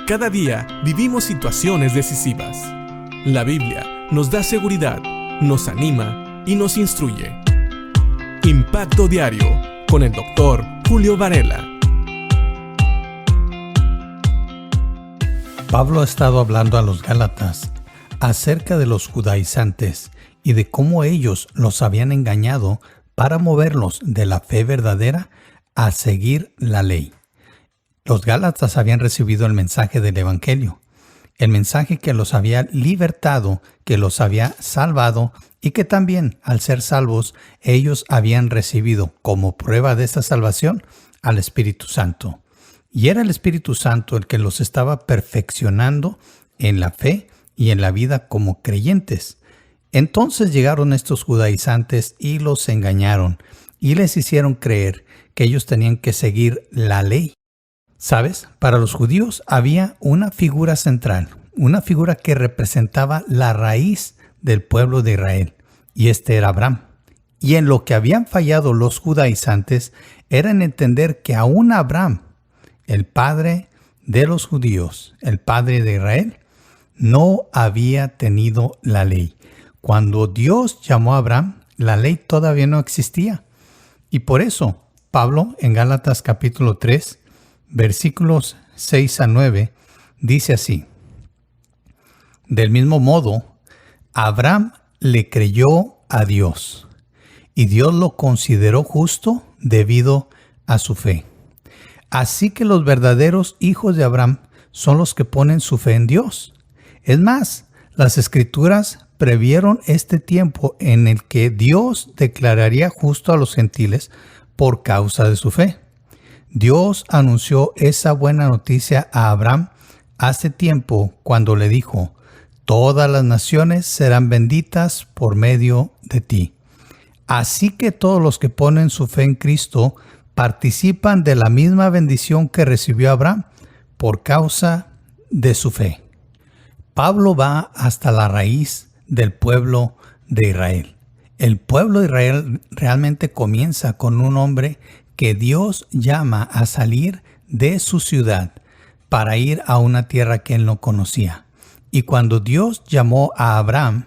Cada día vivimos situaciones decisivas. La Biblia nos da seguridad, nos anima y nos instruye. Impacto Diario con el Dr. Julio Varela. Pablo ha estado hablando a los Gálatas acerca de los judaizantes y de cómo ellos los habían engañado para moverlos de la fe verdadera a seguir la ley. Los Gálatas habían recibido el mensaje del Evangelio, el mensaje que los había libertado, que los había salvado y que también, al ser salvos, ellos habían recibido como prueba de esta salvación al Espíritu Santo. Y era el Espíritu Santo el que los estaba perfeccionando en la fe y en la vida como creyentes. Entonces llegaron estos judaizantes y los engañaron y les hicieron creer que ellos tenían que seguir la ley. ¿Sabes? Para los judíos había una figura central, una figura que representaba la raíz del pueblo de Israel, y este era Abraham. Y en lo que habían fallado los judaizantes era en entender que aún Abraham, el padre de los judíos, el padre de Israel, no había tenido la ley. Cuando Dios llamó a Abraham, la ley todavía no existía. Y por eso, Pablo, en Gálatas capítulo 3, versículos 6 a 9, dice así: Del mismo modo, Abraham le creyó a Dios, y Dios lo consideró justo debido a su fe. Así que los verdaderos hijos de Abraham son los que ponen su fe en Dios. Es más, las Escrituras previeron este tiempo en el que Dios declararía justo a los gentiles por causa de su fe. Dios anunció esa buena noticia a Abraham hace tiempo cuando le dijo: todas las naciones serán benditas por medio de ti. Así que todos los que ponen su fe en Cristo participan de la misma bendición que recibió Abraham por causa de su fe. Pablo va hasta la raíz del pueblo de Israel. El pueblo de Israel realmente comienza con un hombre que Dios llama a salir de su ciudad para ir a una tierra que él no conocía. Y cuando Dios llamó a Abraham,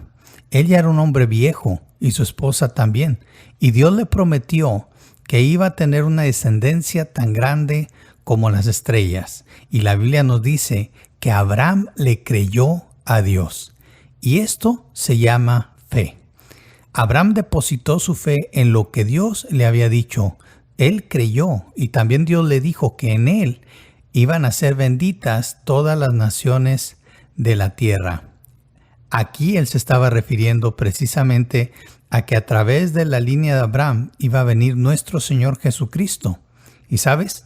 él ya era un hombre viejo y su esposa también. Y Dios le prometió que iba a tener una descendencia tan grande como las estrellas. Y la Biblia nos dice que Abraham le creyó a Dios. Y esto se llama fe. Abraham depositó su fe en lo que Dios le había dicho. Él creyó, y también Dios le dijo que en él iban a ser benditas todas las naciones de la tierra. Aquí él se estaba refiriendo precisamente a que a través de la línea de Abraham iba a venir nuestro Señor Jesucristo. Y ¿sabes?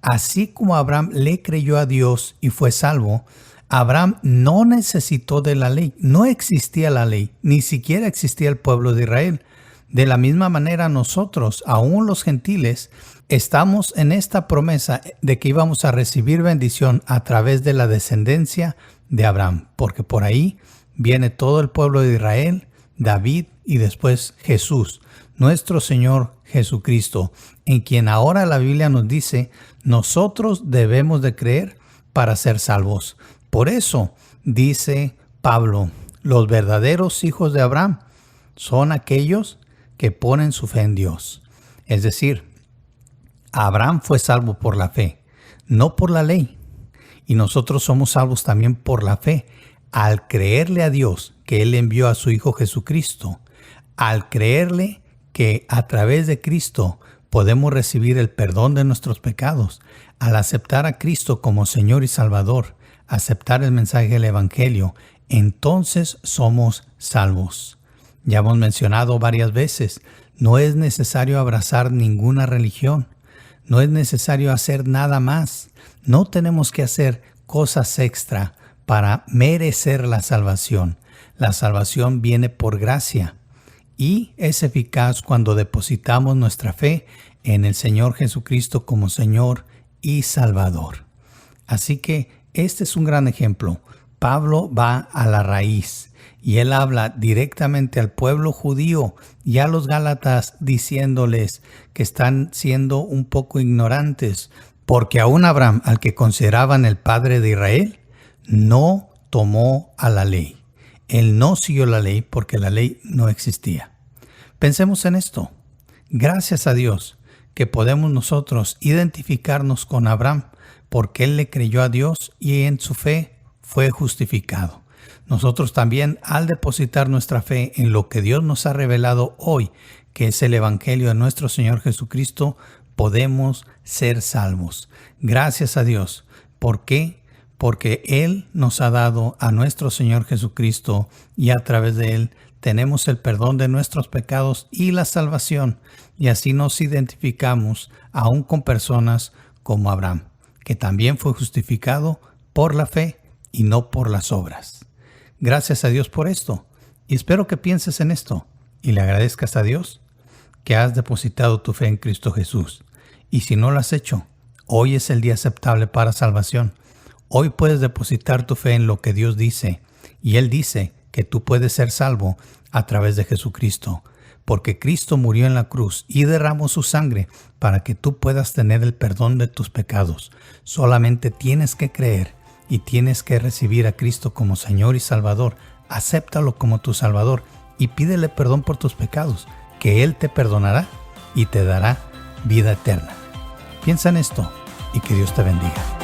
Así como Abraham le creyó a Dios y fue salvo, Abraham no necesitó de la ley. No existía la ley, ni siquiera existía el pueblo de Israel. De la misma manera nosotros, aún los gentiles, estamos en esta promesa de que íbamos a recibir bendición a través de la descendencia de Abraham, porque por ahí viene todo el pueblo de Israel, David y después Jesús, nuestro Señor Jesucristo, en quien ahora la Biblia nos dice, nosotros debemos de creer para ser salvos. Por eso dice Pablo, los verdaderos hijos de Abraham son aquellos que ponen su fe en Dios. Es decir, Abraham fue salvo por la fe, no por la ley. Y nosotros somos salvos también por la fe, al creerle a Dios que Él envió a su Hijo Jesucristo, al creerle que a través de Cristo podemos recibir el perdón de nuestros pecados, al aceptar a Cristo como Señor y Salvador, aceptar el mensaje del Evangelio, entonces somos salvos. Ya hemos mencionado varias veces, no es necesario abrazar ninguna religión, no es necesario hacer nada más, no tenemos que hacer cosas extra para merecer la salvación. La salvación viene por gracia y es eficaz cuando depositamos nuestra fe en el Señor Jesucristo como Señor y Salvador. Así que este es un gran ejemplo. Pablo va a la raíz. Y él habla directamente al pueblo judío y a los gálatas diciéndoles que están siendo un poco ignorantes Porque aún Abraham, al que consideraban el padre de Israel, no tomó a la ley. Él no siguió la ley porque la ley no existía. Pensemos en esto. Gracias a Dios que podemos nosotros identificarnos con Abraham porque él le creyó a Dios y en su fe fue justificado. Nosotros también, al depositar nuestra fe en lo que Dios nos ha revelado hoy, que es el Evangelio de nuestro Señor Jesucristo, podemos ser salvos. Gracias a Dios. ¿Por qué? Porque Él nos ha dado a nuestro Señor Jesucristo y a través de Él tenemos el perdón de nuestros pecados y la salvación. Y así nos identificamos aún con personas como Abraham, que también fue justificado por la fe y no por las obras. Gracias a Dios por esto. Y espero que pienses en esto y le agradezcas a Dios que has depositado tu fe en Cristo Jesús. Y si no lo has hecho, hoy es el día aceptable para salvación. Hoy puedes depositar tu fe en lo que Dios dice. Y Él dice que tú puedes ser salvo a través de Jesucristo. Porque Cristo murió en la cruz y derramó su sangre para que tú puedas tener el perdón de tus pecados. Solamente tienes que creer y tienes que recibir a Cristo como Señor y Salvador. Acéptalo como tu Salvador y pídele perdón por tus pecados, que Él te perdonará y te dará vida eterna. Piensa en esto y que Dios te bendiga.